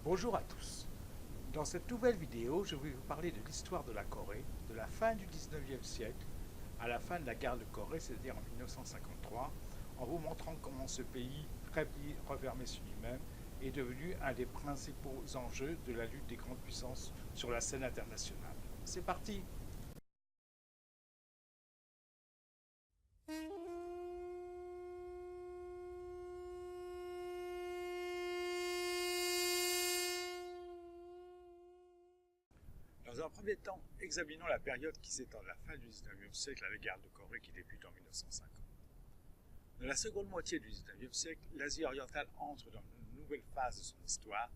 Bonjour à tous. Dans cette nouvelle vidéo, je vais vous parler de l'histoire de la Corée, de la fin du 19e siècle à la fin de la guerre de Corée, c'est-à-dire en 1953, en vous montrant comment ce pays faibli, refermé sur lui-même, est devenu un des principaux enjeux de la lutte des grandes puissances sur la scène internationale. C'est parti! Dans un premier temps, examinons la période qui s'étend de la fin du 19e siècle à la guerre de Corée qui débute en 1950. Dans la seconde moitié du 19e siècle, l'Asie orientale entre dans une nouvelle phase de son histoire,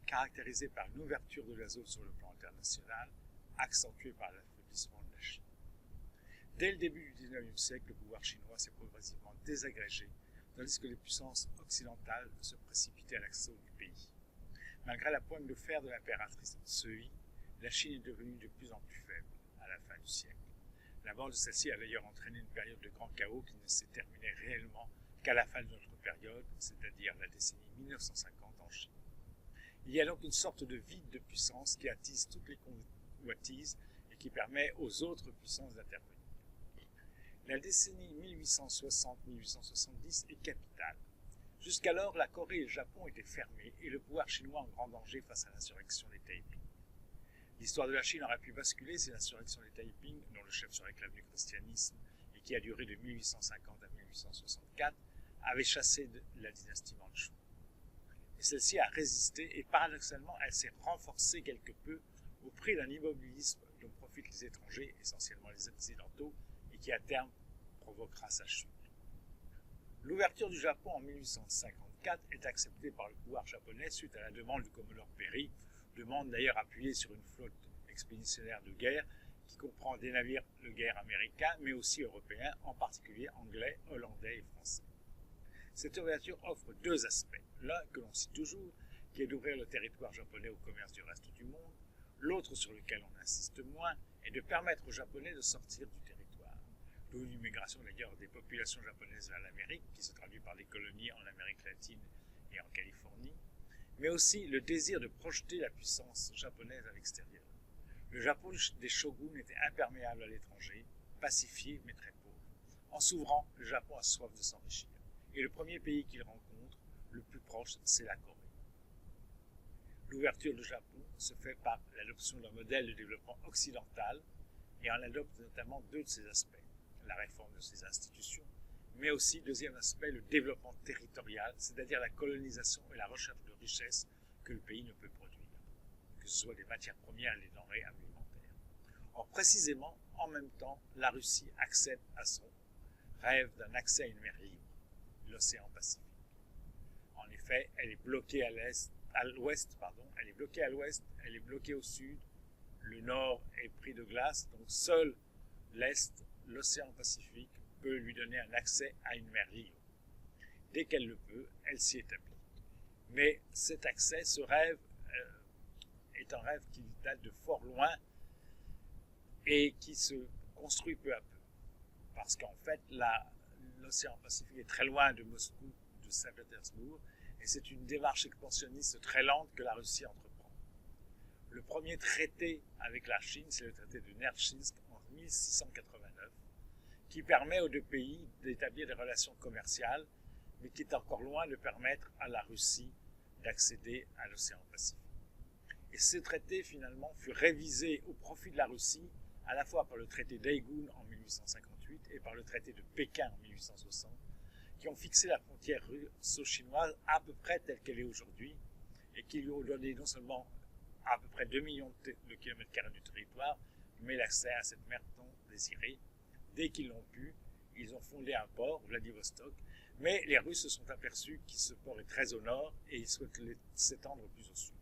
caractérisée par une ouverture de la zone sur le plan international, accentuée par l'affaiblissement de la Chine. Dès le début du 19e siècle, le pouvoir chinois s'est progressivement désagrégé, tandis que les puissances occidentales se précipitaient à l'assaut du pays. Malgré la pointe de fer de l'impératrice Sui, la Chine est devenue de plus en plus faible à la fin du siècle. La mort de celle-ci a d'ailleurs entraîné une période de grand chaos qui ne s'est terminée réellement qu'à la fin de notre période, c'est-à-dire la décennie 1950 en Chine. Il y a donc une sorte de vide de puissance qui attise toutes les convoitises et qui permet aux autres puissances d'intervenir. La décennie 1860-1870 est capitale. Jusqu'alors, la Corée et le Japon étaient fermés et le pouvoir chinois en grand danger face à l'insurrection des Taiping. L'histoire de la Chine aurait pu basculer si l'insurrection des Taiping, dont le chef se réclame du christianisme et qui a duré de 1850 à 1864, avait chassé la dynastie Mandchoue. Et celle-ci a résisté et paradoxalement elle s'est renforcée quelque peu au prix d'un immobilisme dont profitent les étrangers, essentiellement les Occidentaux, et qui à terme provoquera sa chute. L'ouverture du Japon en 1854 est acceptée par le pouvoir japonais suite à la demande du commodore Perry, demande d'ailleurs appuyée sur une flotte expéditionnaire de guerre qui comprend des navires de guerre américains mais aussi européens, en particulier anglais, hollandais et français. Cette ouverture offre deux aspects, l'un que l'on cite toujours, qui est d'ouvrir le territoire japonais au commerce du reste du monde, l'autre sur lequel on insiste moins est de permettre aux Japonais de sortir du territoire. D'où une immigration d'ailleurs des populations japonaises vers l'Amérique, qui se traduit par des colonies en Amérique latine et en Californie, mais aussi le désir de projeter la puissance japonaise à l'extérieur. Le Japon des shoguns était imperméable à l'étranger, pacifié mais très pauvre. En s'ouvrant, le Japon a soif de s'enrichir. Et le premier pays qu'il rencontre, le plus proche, c'est la Corée. L'ouverture du Japon se fait par l'adoption d'un modèle de développement occidental et en adopte notamment deux de ses aspects. La réforme de ses institutions, mais aussi, deuxième aspect, le développement territorial, c'est-à-dire la colonisation et la recherche de richesses que le pays ne peut produire, que ce soit des matières premières et des denrées alimentaires. Or, précisément, en même temps, la Russie accède à son rêve d'un accès à une mer libre, l'océan Pacifique. En effet, elle est bloquée à l'ouest, elle est bloquée à l'ouest, elle est bloquée au sud, le nord est pris de glace, donc seul l'est, l'océan Pacifique, peut lui donner un accès à une mer libre. Dès qu'elle le peut, elle s'y établit. Mais cet accès, ce rêve, est un rêve qui date de fort loin et qui se construit peu à peu. Parce qu'en fait, l'océan Pacifique est très loin de Moscou, de Saint-Pétersbourg, et c'est une démarche expansionniste très lente que la Russie entreprend. Le premier traité avec la Chine, c'est le traité de Nerchinsk en 1689, qui permet aux deux pays d'établir des relations commerciales, mais qui est encore loin de permettre à la Russie d'accéder à l'océan Pacifique. Et ce traité, finalement, fut révisé au profit de la Russie, à la fois par le traité d'Aïgoun en 1858 et par le traité de Pékin en 1860, qui ont fixé la frontière russo-chinoise à peu près telle qu'elle est aujourd'hui, et qui lui ont donné non seulement à peu près 2 millions de kilomètres carrés du territoire, mais l'accès à cette mer tant désirée. Dès qu'ils l'ont pu, ils ont fondé un port, Vladivostok, mais les Russes se sont aperçus que ce port est très au nord et ils souhaitent s'étendre plus au sud.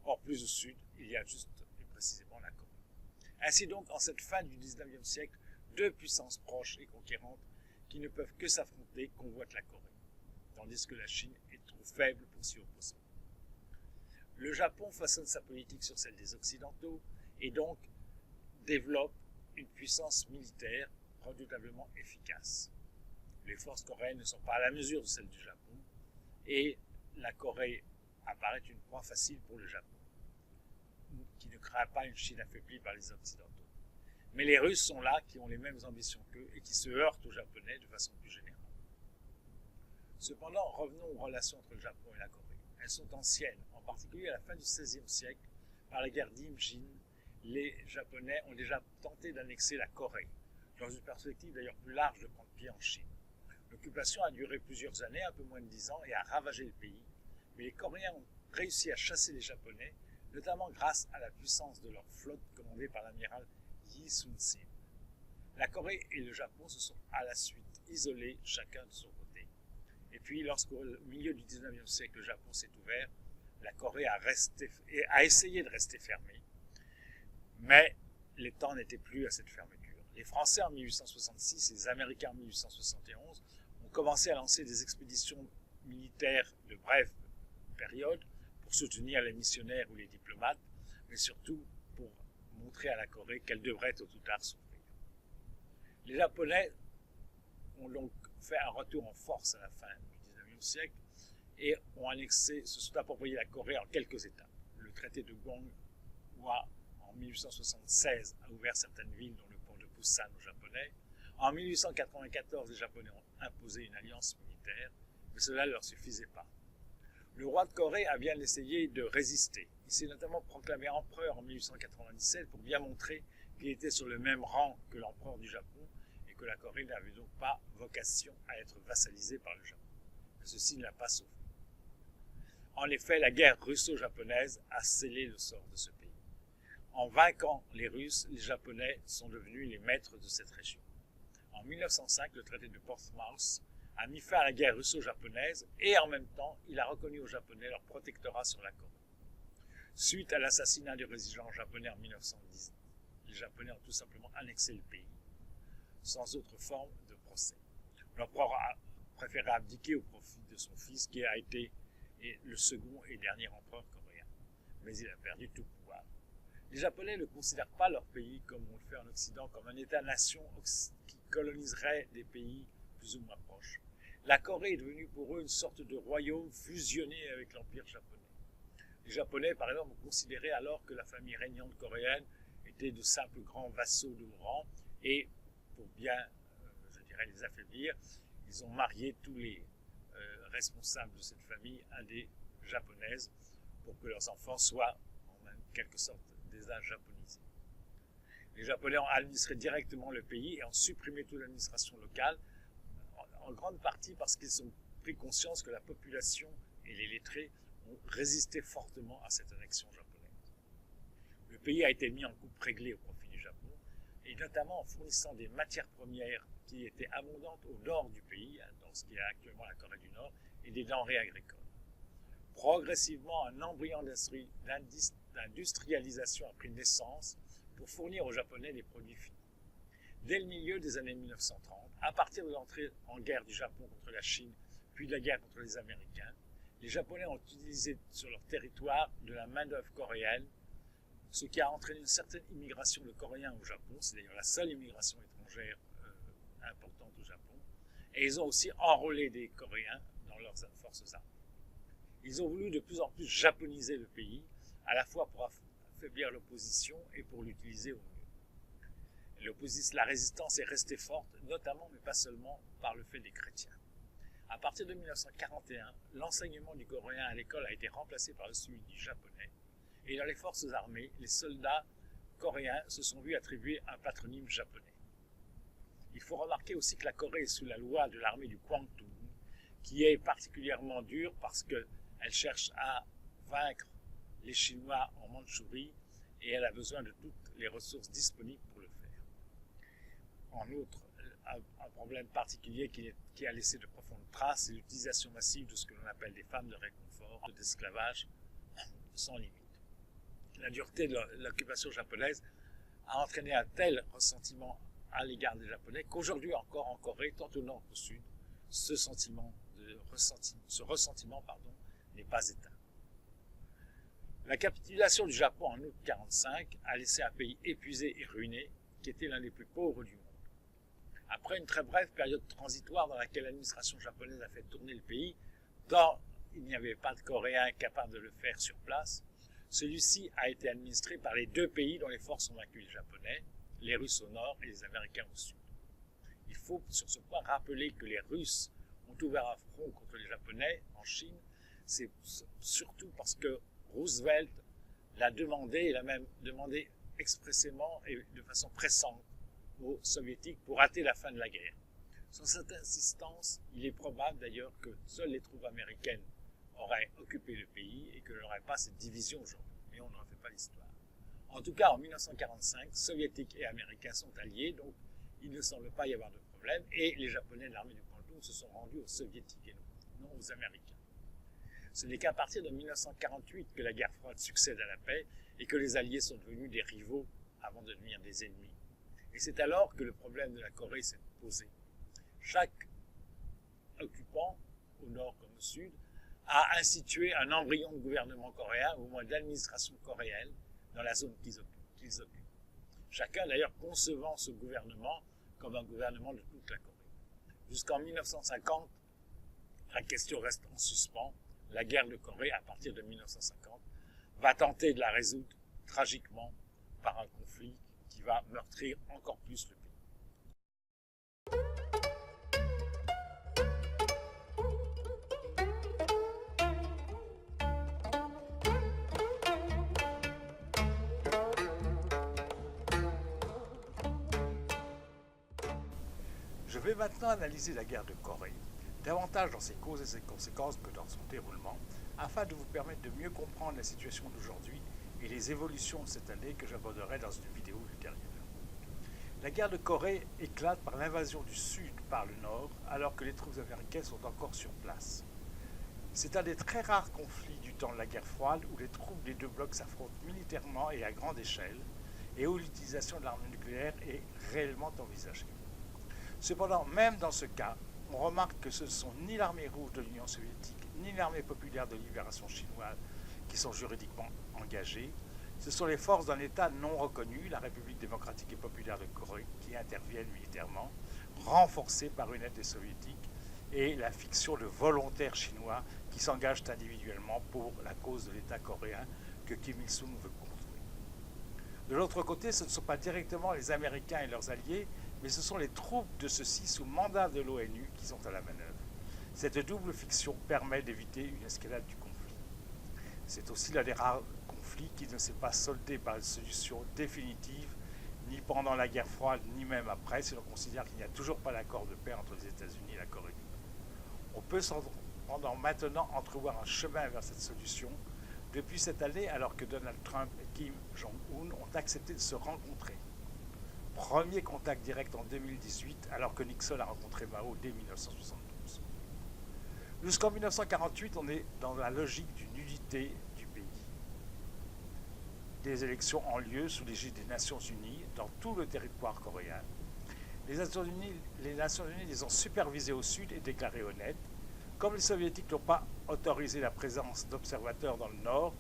Or, plus au sud, il y a juste et précisément la Corée. Ainsi donc, en cette fin du 19e siècle, deux puissances proches et conquérantes qui ne peuvent que s'affronter convoitent la Corée, tandis que la Chine est trop faible pour s'y opposer. Le Japon façonne sa politique sur celle des Occidentaux et donc développe une puissance militaire redoutablement efficace. Les forces coréennes ne sont pas à la mesure de celles du Japon et la Corée apparaît une proie facile pour le Japon, qui ne craint pas une Chine affaiblie par les Occidentaux. Mais les Russes sont là, qui ont les mêmes ambitions qu'eux et qui se heurtent aux Japonais de façon plus générale. Cependant, revenons aux relations entre le Japon et la Corée. Elles sont anciennes, en particulier à la fin du XVIe siècle, par la guerre d'Imjin, les Japonais ont déjà tenté d'annexer la Corée, dans une perspective d'ailleurs plus large de prendre pied en Chine. L'occupation a duré plusieurs années, un peu moins de 10 ans, et a ravagé le pays, mais les Coréens ont réussi à chasser les Japonais, notamment grâce à la puissance de leur flotte commandée par l'amiral Yi Sun-sin. La Corée et le Japon se sont à la suite isolés, chacun de son côté. Et puis, lorsqu'au milieu du XIXe siècle, le Japon s'est ouvert, la Corée a essayé de rester fermée, mais les temps n'étaient plus à cette fermeture. Les Français en 1866 et les Américains en 1871 ont commencé à lancer des expéditions militaires de brève période pour soutenir les missionnaires ou les diplomates, mais surtout pour montrer à la Corée qu'elle devrait tôt ou tard s'ouvrir. Les Japonais ont donc fait un retour en force à la fin du XIXe siècle et se sont appropriés la Corée en quelques étapes. Le traité de Gonghwa en 1876 a ouvert certaines villes, dont le port de Busan aux Japonais. En 1894, les Japonais ont imposé une alliance militaire, mais cela ne leur suffisait pas. Le roi de Corée a bien essayé de résister. Il s'est notamment proclamé empereur en 1897 pour bien montrer qu'il était sur le même rang que l'empereur du Japon et que la Corée n'avait donc pas vocation à être vassalisée par le Japon. Mais ceci ne l'a pas sauvé. En effet, la guerre russo-japonaise a scellé le sort de ce pays. En vainquant les Russes, les Japonais sont devenus les maîtres de cette région. En 1905, le traité de Portsmouth a mis fin à la guerre russo-japonaise et en même temps, il a reconnu aux Japonais leur protectorat sur la Corée. Suite à l'assassinat du résident japonais en 1910, les Japonais ont tout simplement annexé le pays, sans autre forme de procès. L'empereur a préféré abdiquer au profit de son fils, qui a été le second et dernier empereur coréen. Mais il a perdu tout pouvoir. Les Japonais ne considèrent pas leur pays, comme on le fait en Occident, comme un État-nation qui coloniserait des pays plus ou moins proches. La Corée est devenue pour eux une sorte de royaume fusionné avec l'Empire japonais. Les Japonais, par exemple, ont considéré alors que la famille régnante coréenne était de simples grands vassaux de haut rang, et pour bien, les affaiblir, ils ont marié tous les responsables de cette famille à des japonaises pour que leurs enfants soient en quelque sorte des âges japonisés. Les Japonais ont administré directement le pays et ont supprimé toute l'administration locale, en grande partie parce qu'ils ont pris conscience que la population et les lettrés ont résisté fortement à cette annexion japonaise. Le pays a été mis en coupe réglée au profit du Japon, et notamment en fournissant des matières premières qui étaient abondantes au nord du pays, dans ce qui est actuellement la Corée du Nord, et des denrées agricoles. Progressivement, un embryon d'industrialisation a pris naissance pour fournir aux Japonais des produits finis. Dès le milieu des années 1930, à partir de l'entrée en guerre du Japon contre la Chine, puis de la guerre contre les Américains, les Japonais ont utilisé sur leur territoire de la main-d'œuvre coréenne, ce qui a entraîné une certaine immigration de Coréens au Japon. C'est d'ailleurs la seule immigration étrangère importante au Japon. Et ils ont aussi enrôlé des Coréens dans leurs forces armées. Ils ont voulu de plus en plus japoniser le pays, à la fois pour affaiblir l'opposition et pour l'utiliser au mieux. La résistance est restée forte, notamment, mais pas seulement, par le fait des chrétiens. À partir de 1941, l'enseignement du coréen à l'école a été remplacé par celui du japonais, et dans les forces armées, les soldats coréens se sont vus attribuer un patronyme japonais. Il faut remarquer aussi que la Corée est sous la loi de l'armée du Kwantung, qui est particulièrement dure parce qu'elle cherche à vaincre les Chinois en Mandchourie et elle a besoin de toutes les ressources disponibles pour le faire. En outre, un problème particulier qui a laissé de profondes traces, c'est l'utilisation massive de ce que l'on appelle des femmes de réconfort, d'esclavage sans limite. La dureté de l'occupation japonaise a entraîné un tel ressentiment à l'égard des Japonais qu'aujourd'hui encore en Corée, tant au nord qu'au sud, ce ressentiment n'est pas éteint. La capitulation du Japon en août 1945 a laissé un pays épuisé et ruiné, qui était l'un des plus pauvres du monde. Après une très brève période transitoire dans laquelle l'administration japonaise a fait tourner le pays, tant il n'y avait pas de Coréens capables de le faire sur place, celui-ci a été administré par les deux pays dont les forces ont vaincu les Japonais, les Russes au nord et les Américains au sud. Il faut sur ce point rappeler que les Russes ont ouvert un front contre les Japonais en Chine, c'est surtout parce que Roosevelt l'a demandé, il a même demandé expressément et de façon pressante aux Soviétiques pour hâter la fin de la guerre. Sur cette insistance, il est probable d'ailleurs que seules les troupes américaines auraient occupé le pays et que l'on n'aurait pas cette division aujourd'hui. Mais on n'en fait pas l'histoire. En tout cas, en 1945, Soviétiques et Américains sont alliés, donc il ne semble pas y avoir de problème, et les Japonais de l'armée du Kwantung se sont rendus aux Soviétiques et non aux Américains. Ce n'est qu'à partir de 1948 que la guerre froide succède à la paix et que les Alliés sont devenus des rivaux avant de devenir des ennemis. Et c'est alors que le problème de la Corée s'est posé. Chaque occupant, au nord comme au sud, a institué un embryon de gouvernement coréen, ou au moins d'administration coréenne, dans la zone qu'ils occupent. Chacun d'ailleurs concevant ce gouvernement comme un gouvernement de toute la Corée. Jusqu'en 1950, la question reste en suspens. La guerre de Corée, à partir de 1950, va tenter de la résoudre tragiquement par un conflit qui va meurtrir encore plus le pays. Je vais maintenant analyser la guerre de Corée, davantage dans ses causes et ses conséquences que dans son déroulement, afin de vous permettre de mieux comprendre la situation d'aujourd'hui et les évolutions de cette année que j'aborderai dans une vidéo ultérieure. La guerre de Corée éclate par l'invasion du Sud par le Nord, alors que les troupes américaines sont encore sur place. C'est un des très rares conflits du temps de la guerre froide où les troupes des deux blocs s'affrontent militairement et à grande échelle, et où l'utilisation de l'arme nucléaire est réellement envisagée. Cependant, même dans ce cas, on remarque que ce ne sont ni l'armée rouge de l'Union soviétique, ni l'armée populaire de libération chinoise qui sont juridiquement engagées. Ce sont les forces d'un État non reconnu, la République démocratique et populaire de Corée, qui interviennent militairement, renforcées par une aide des soviétiques, et la fiction de volontaires chinois qui s'engagent individuellement pour la cause de l'État coréen que Kim Il-sung veut construire. De l'autre côté, ce ne sont pas directement les Américains et leurs alliés, mais ce sont les troupes de ceux-ci sous mandat de l'ONU qui sont à la manœuvre. Cette double fiction permet d'éviter une escalade du conflit. C'est aussi l'un des rares conflits qui ne s'est pas soldé par une solution définitive, ni pendant la guerre froide, ni même après, si l'on considère qu'il n'y a toujours pas d'accord de paix entre les États-Unis et la Corée du Nord. On peut cependant maintenant entrevoir un chemin vers cette solution, depuis cette année, alors que Donald Trump et Kim Jong-un ont accepté de se rencontrer. Premier contact direct en 2018, alors que Nixon a rencontré Mao dès 1972. Jusqu'en 1948, on est dans la logique d'une unité du pays. Des élections ont lieu sous l'égide des Nations Unies dans tout le territoire coréen. Les Nations Unies les ont supervisées au sud et déclarées honnêtes. Comme les Soviétiques n'ont pas autorisé la présence d'observateurs dans le nord,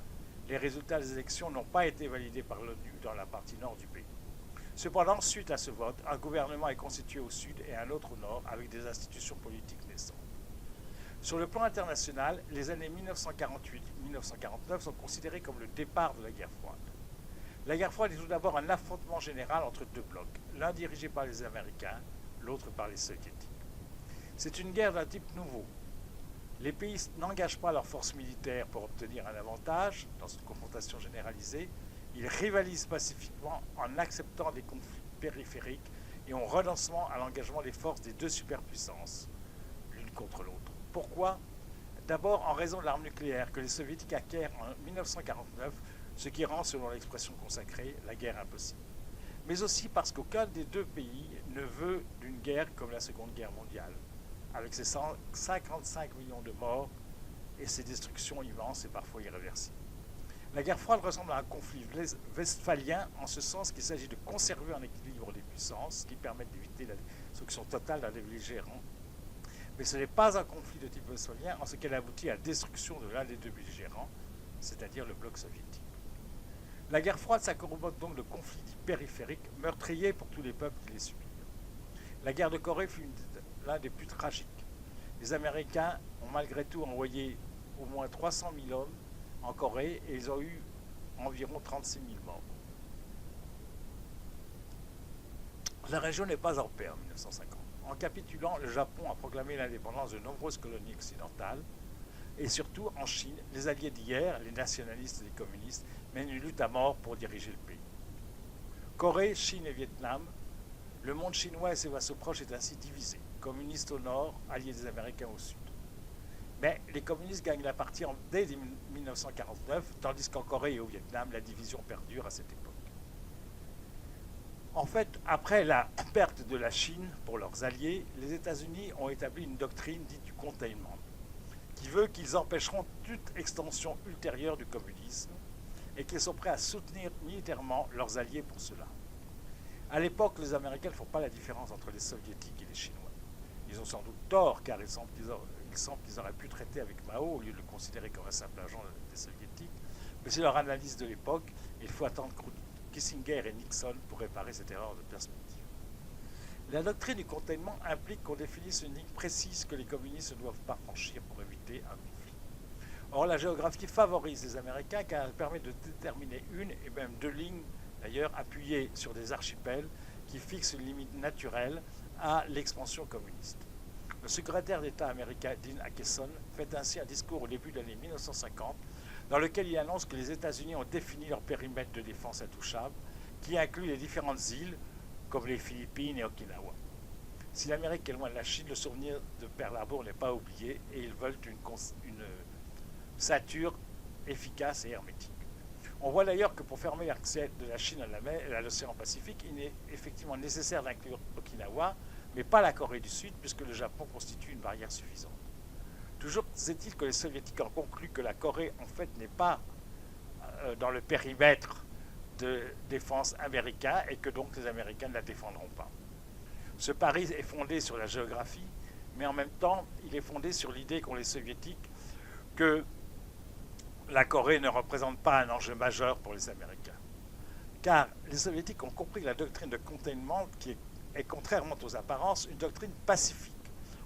les résultats des élections n'ont pas été validés par l'ONU dans la partie nord du pays. Cependant, suite à ce vote, un gouvernement est constitué au sud et un autre au nord avec des institutions politiques naissantes. Sur le plan international, les années 1948-1949 sont considérées comme le départ de la guerre froide. La guerre froide est tout d'abord un affrontement général entre deux blocs, l'un dirigé par les Américains, l'autre par les Soviétiques. C'est une guerre d'un type nouveau. Les pays n'engagent pas leurs forces militaires pour obtenir un avantage dans une confrontation généralisée. Ils rivalisent pacifiquement en acceptant des conflits périphériques et en renonçant à l'engagement des forces des deux superpuissances, l'une contre l'autre. Pourquoi ? D'abord en raison de l'arme nucléaire que les Soviétiques acquièrent en 1949, ce qui rend, selon l'expression consacrée, la guerre impossible. Mais aussi parce qu'aucun des deux pays ne veut d'une guerre comme la Seconde Guerre mondiale, avec ses 55 millions de morts et ses destructions immenses et parfois irréversibles. La guerre froide ressemble à un conflit westphalien en ce sens qu'il s'agit de conserver un équilibre des puissances qui permettent d'éviter la destruction totale d'un des belligérants. Mais ce n'est pas un conflit de type westphalien en ce qu'elle aboutit à la destruction de l'un des deux belligérants, c'est-à-dire le bloc soviétique. La guerre froide s'accommode donc de conflits dits périphériques, meurtriers pour tous les peuples qui les subirent. La guerre de Corée fut l'un des plus tragiques. Les Américains ont malgré tout envoyé au moins 300 000 hommes en Corée et ils ont eu environ 36 000 morts. La région n'est pas en paix en 1950. En capitulant, le Japon a proclamé l'indépendance de nombreuses colonies occidentales et surtout en Chine, les alliés d'hier, les nationalistes et les communistes, mènent une lutte à mort pour diriger le pays. Corée, Chine et Vietnam, le monde chinois et ses vassaux proches est ainsi divisé. Communistes au nord, alliés des Américains au sud. Mais les communistes gagnent la partie dès 1949, tandis qu'en Corée et au Vietnam, la division perdure à cette époque. En fait, après la perte de la Chine pour leurs alliés, les États-Unis ont établi une doctrine dite du containment, qui veut qu'ils empêcheront toute extension ultérieure du communisme et qu'ils sont prêts à soutenir militairement leurs alliés pour cela. À l'époque, les Américains ne font pas la différence entre les Soviétiques et les Chinois. Ils ont sans doute tort, car il semble qu'ils auraient pu traiter avec Mao au lieu de le considérer comme un simple agent des Soviétiques. Mais c'est leur analyse de l'époque, et il faut attendre Kissinger et Nixon pour réparer cette erreur de perspective. La doctrine du containment implique qu'on définisse une ligne précise que les communistes ne doivent pas franchir pour éviter un conflit. Or, la géographie favorise les Américains car elle permet de déterminer une et même deux lignes, d'ailleurs appuyées sur des archipels qui fixent une limite naturelle à l'expansion communiste. Le secrétaire d'État américain Dean Acheson fait ainsi un discours au début de l'année 1950 dans lequel il annonce que les États-Unis ont défini leur périmètre de défense intouchable qui inclut les différentes îles comme les Philippines et Okinawa. Si l'Amérique est loin de la Chine, le souvenir de Pearl Harbor n'est pas oublié et ils veulent une ceinture efficace et hermétique. On voit d'ailleurs que pour fermer l'accès de la Chine à l'océan Pacifique, il est effectivement nécessaire d'inclure Okinawa, mais pas la Corée du Sud, puisque le Japon constitue une barrière suffisante. Toujours est-il que les Soviétiques ont conclu que la Corée, en fait, n'est pas dans le périmètre de défense américain et que donc les Américains ne la défendront pas. Ce pari est fondé sur la géographie, mais en même temps, il est fondé sur l'idée qu'ont les Soviétiques que la Corée ne représente pas un enjeu majeur pour les Américains. Car les Soviétiques ont compris que la doctrine de containment, qui est contrairement aux apparences, une doctrine pacifique.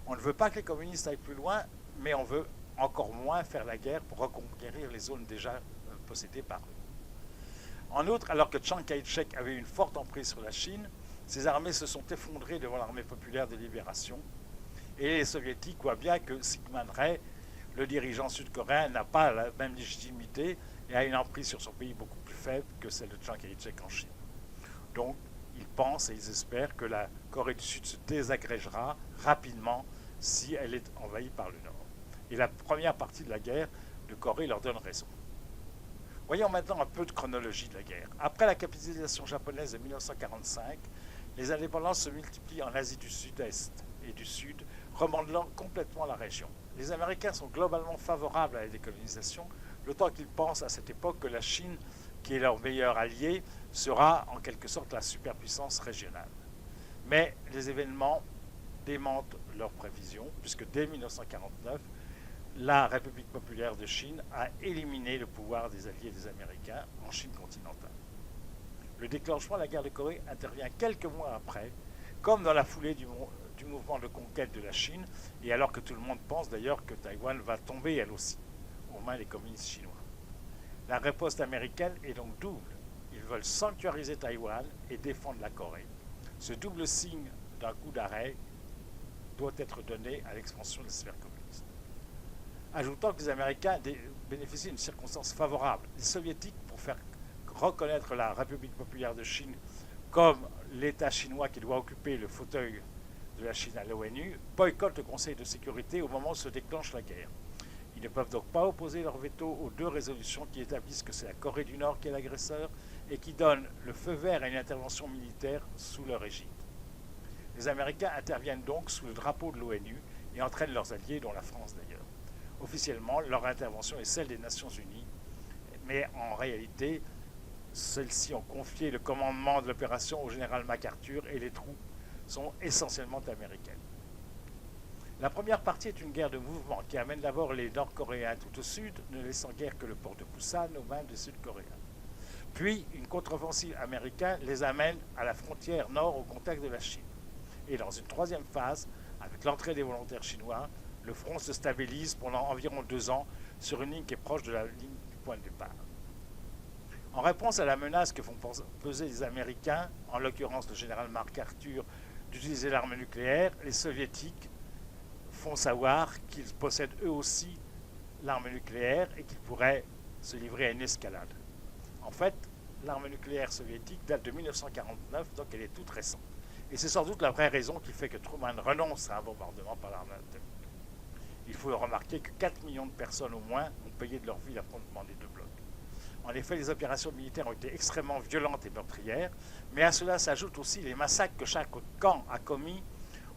On ne veut pas que les communistes aillent plus loin, mais on veut encore moins faire la guerre pour reconquérir les zones déjà possédées par eux. En outre, alors que Chiang Kai-shek avait une forte emprise sur la Chine, ses armées se sont effondrées devant l'armée populaire de libération, et les Soviétiques voient bien que Syngman Rhee, le dirigeant sud-coréen, n'a pas la même légitimité et a une emprise sur son pays beaucoup plus faible que celle de Chiang Kai-shek en Chine. Donc, ils pensent et ils espèrent que la Corée du Sud se désagrégera rapidement si elle est envahie par le Nord. Et la première partie de la guerre de Corée leur donne raison. Voyons maintenant un peu de chronologie de la guerre. Après la capitulation japonaise de 1945, les indépendances se multiplient en Asie du Sud-Est et du Sud, remodelant complètement la région. Les Américains sont globalement favorables à la décolonisation, d'autant qu'ils pensent à cette époque que la Chine, qui est leur meilleur allié, sera en quelque sorte la superpuissance régionale. Mais les événements démentent leurs prévisions, puisque dès 1949, la République populaire de Chine a éliminé le pouvoir des alliés des Américains en Chine continentale. Le déclenchement de la guerre de Corée intervient quelques mois après, comme dans la foulée du mouvement de conquête de la Chine, et alors que tout le monde pense d'ailleurs que Taïwan va tomber elle aussi, aux mains des communistes chinois. La riposte américaine est donc double. Ils veulent sanctuariser Taïwan et défendre la Corée. Ce double signe d'un coup d'arrêt doit être donné à l'expansion de la sphère communiste. Ajoutant que les Américains bénéficient d'une circonstance favorable. Les Soviétiques, pour faire reconnaître la République populaire de Chine comme l'État chinois qui doit occuper le fauteuil de la Chine à l'ONU, boycottent le Conseil de sécurité au moment où se déclenche la guerre. Ils ne peuvent donc pas opposer leur veto aux deux résolutions qui établissent que c'est la Corée du Nord qui est l'agresseur et qui donnent le feu vert à une intervention militaire sous leur égide. Les Américains interviennent donc sous le drapeau de l'ONU et entraînent leurs alliés, dont la France d'ailleurs. Officiellement, leur intervention est celle des Nations Unies, mais en réalité, celles-ci ont confié le commandement de l'opération au général MacArthur et les troupes sont essentiellement américaines. La première partie est une guerre de mouvement qui amène d'abord les Nord-Coréens tout au sud, ne laissant guère que le port de Busan aux mains des Sud-Coréens. Puis, une contre-offensive américaine les amène à la frontière nord au contact de la Chine. Et dans une troisième phase, avec l'entrée des volontaires chinois, le front se stabilise pendant environ 2 ans sur une ligne qui est proche de la ligne du point de départ. En réponse à la menace que font peser les Américains, en l'occurrence le général MacArthur, d'utiliser l'arme nucléaire, les Soviétiques font savoir qu'ils possèdent eux aussi l'arme nucléaire et qu'ils pourraient se livrer à une escalade. En fait, l'arme nucléaire soviétique date de 1949, donc elle est toute récente. Et c'est sans doute la vraie raison qui fait que Truman renonce à un bombardement par l'arme atomique. Il faut remarquer que 4 millions de personnes au moins ont payé de leur vie l'affrontement des deux blocs. En effet, les opérations militaires ont été extrêmement violentes et meurtrières, mais à cela s'ajoutent aussi les massacres que chaque camp a commis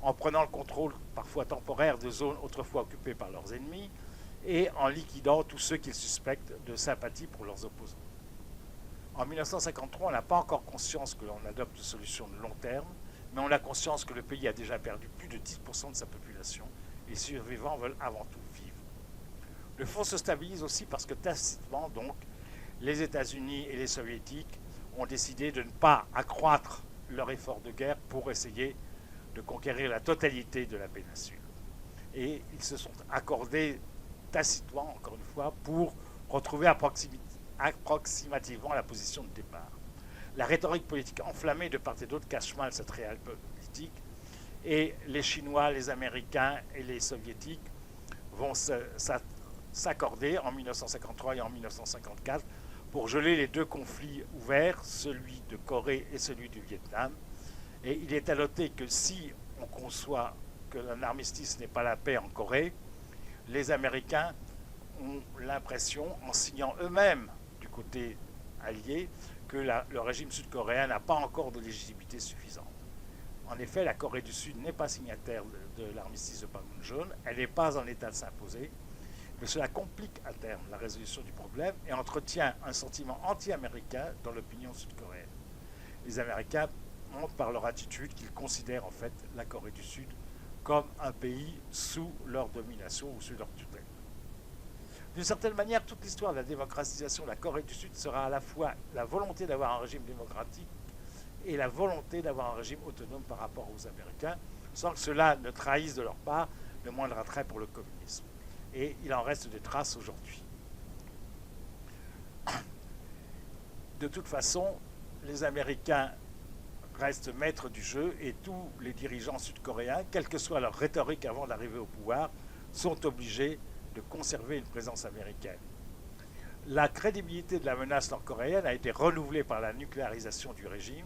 en prenant le contrôle parfois temporaire de zones autrefois occupées par leurs ennemis et en liquidant tous ceux qu'ils suspectent de sympathie pour leurs opposants. En 1953, on n'a pas encore conscience que l'on adopte une solution de long terme, mais on a conscience que le pays a déjà perdu plus de 10% de sa population. Les survivants veulent avant tout vivre. Le front se stabilise aussi parce que tacitement, donc, les États-Unis et les Soviétiques ont décidé de ne pas accroître leur effort de guerre pour essayer de conquérir la totalité de la péninsule. Et ils se sont accordés tacitement, encore une fois, pour retrouver approximativement la position de départ. La rhétorique politique enflammée de part et d'autre cache mal cette réelle politique, et les Chinois, les Américains et les Soviétiques vont s'accorder en 1953 et en 1954 pour geler les deux conflits ouverts, celui de Corée et celui du Vietnam. Et il est à noter que si on conçoit que un armistice n'est pas la paix en Corée, les Américains ont l'impression, en signant eux-mêmes du côté allié, que le régime sud-coréen n'a pas encore de légitimité suffisante. En effet, la Corée du Sud n'est pas signataire de l'armistice de Panmunjom, elle n'est pas en état de s'imposer, mais cela complique à terme la résolution du problème et entretient un sentiment anti-américain dans l'opinion sud-coréenne. Les Américains montrent par leur attitude qu'ils considèrent en fait la Corée du Sud comme un pays sous leur domination ou sous leur tutelle. D'une certaine manière, toute l'histoire de la démocratisation de la Corée du Sud sera à la fois la volonté d'avoir un régime démocratique et la volonté d'avoir un régime autonome par rapport aux Américains, sans que cela ne trahisse de leur part le moindre attrait pour le communisme. Et il en reste des traces aujourd'hui. De toute façon, les Américains restent maîtres du jeu et tous les dirigeants sud-coréens, quelle que soit leur rhétorique avant d'arriver au pouvoir, sont obligés de conserver une présence américaine. La crédibilité de la menace nord-coréenne a été renouvelée par la nucléarisation du régime,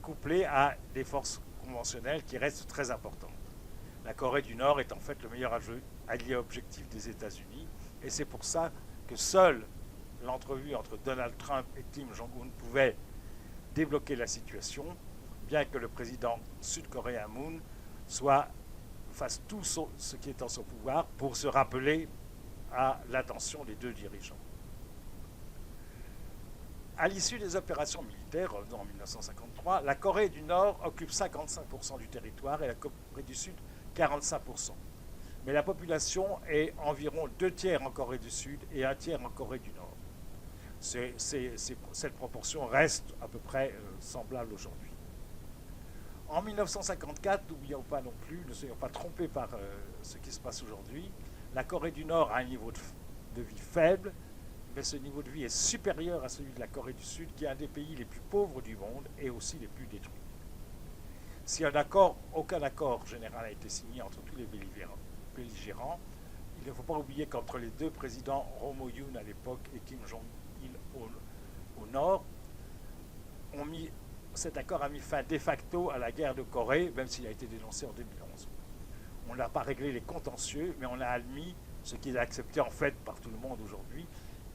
couplée à des forces conventionnelles qui restent très importantes. La Corée du Nord est en fait le meilleur allié objectif des États-Unis, et c'est pour ça que seule l'entrevue entre Donald Trump et Kim Jong-un pouvait débloquer la situation, bien que le président sud-coréen Moon fasse tout ce qui est en son pouvoir pour se rappeler à l'attention des deux dirigeants. À l'issue des opérations militaires, revenons en 1953, la Corée du Nord occupe 55% du territoire et la Corée du Sud 45%. Mais la population est environ 2 tiers en Corée du Sud et 1 tiers en Corée du Nord. Cette proportion reste à peu près semblable aujourd'hui. En 1954, n'oublions pas non plus, ne soyons pas trompés par ce qui se passe aujourd'hui, la Corée du Nord a un niveau de vie faible, mais ce niveau de vie est supérieur à celui de la Corée du Sud, qui est un des pays les plus pauvres du monde et aussi les plus détruits. Si aucun accord général a été signé entre tous les belligérants, il ne faut pas oublier qu'entre les deux présidents, Roh Moo-hyun à l'époque et Kim Jong-il au nord, cet accord a mis fin de facto à la guerre de Corée, même s'il a été dénoncé en 2011. On n'a pas réglé les contentieux, mais on a admis, ce qui est accepté en fait par tout le monde aujourd'hui,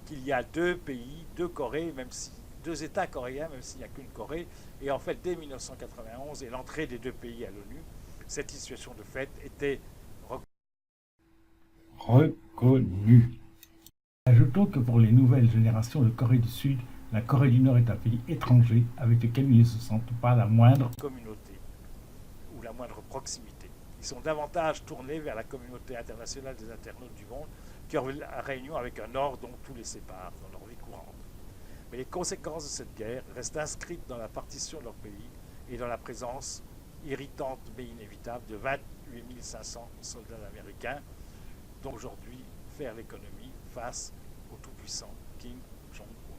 qu'il y a deux pays, deux Corées, deux États coréens, même s'il n'y a qu'une Corée. Et en fait, dès 1991 et l'entrée des deux pays à l'ONU, cette situation de fait était reconnue. Ajoutons que pour les nouvelles générations de Corée du Sud, la Corée du Nord est un pays étranger avec lequel ils ne se sentent pas la moindre communauté ou la moindre proximité. Ils sont davantage tournés vers la communauté internationale des internautes du monde qui ont la réunion avec un Nord dont tout les sépare dans leur vie courante. Mais les conséquences de cette guerre restent inscrites dans la partition de leur pays et dans la présence irritante mais inévitable de 28 500 soldats américains dont aujourd'hui faire l'économie face au tout-puissant Kim Jong-un.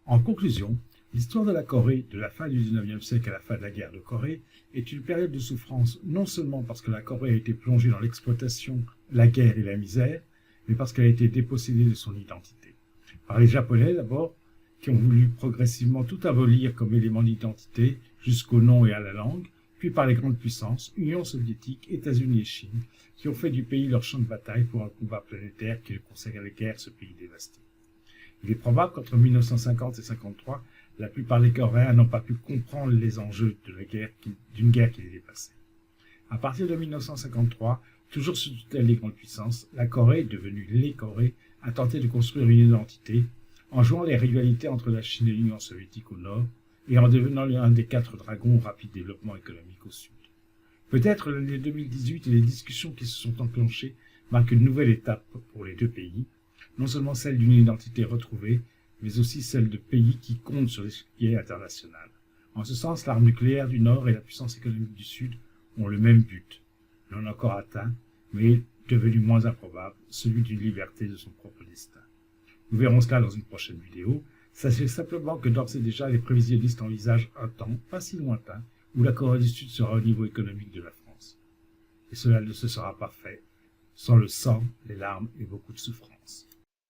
En conclusion, l'histoire de la Corée, de la fin du XIXe siècle à la fin de la guerre de Corée, est une période de souffrance non seulement parce que la Corée a été plongée dans l'exploitation, la guerre et la misère, mais parce qu'elle a été dépossédée de son identité. Par les Japonais d'abord, qui ont voulu progressivement tout abolir comme élément d'identité, jusqu'au nom et à la langue, puis par les grandes puissances, Union soviétique, États-Unis et Chine, qui ont fait du pays leur champ de bataille pour un combat planétaire qui ne consacrait guère ce pays dévasté. Il est probable qu'entre 1950 et 1953, la plupart des Coréens n'ont pas pu comprendre les enjeux d'une guerre qui les dépassait. À partir de 1953, toujours sous tutelle des grandes puissances, la Corée, devenue les Corées, a tenté de construire une identité en jouant les rivalités entre la Chine et l'Union soviétique au nord et en devenant l'un des 4 dragons au rapide développement économique au sud. Peut-être l'année 2018 et les discussions qui se sont enclenchées marquent une nouvelle étape pour les deux pays, non seulement celle d'une identité retrouvée, mais aussi celle de pays qui comptent sur l'échiquier international. En ce sens, l'arme nucléaire du Nord et la puissance économique du Sud ont le même but, non encore atteint, mais devenu moins improbable, celui d'une liberté de son propre destin. Nous verrons cela dans une prochaine vidéo. Sachez simplement que d'ores et déjà, les prévisionnistes envisagent un temps, pas si lointain, où la Corée du Sud sera au niveau économique de la France. Et cela ne se sera pas fait sans le sang, les larmes et beaucoup de souffrance.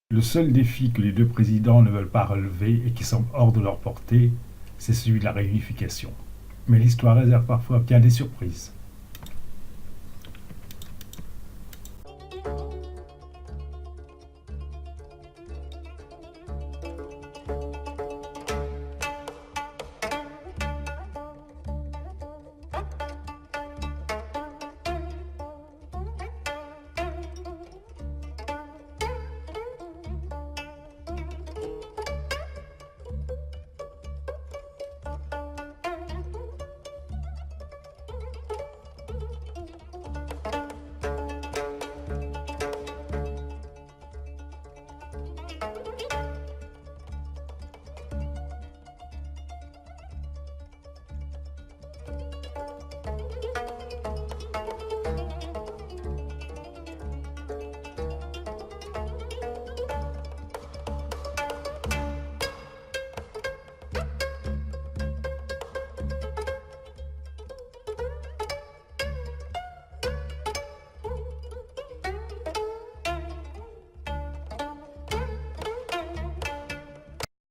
Le seul défi que les deux présidents ne veulent pas relever et qui semble hors de leur portée, c'est celui de la réunification. Mais l'histoire réserve parfois bien des surprises.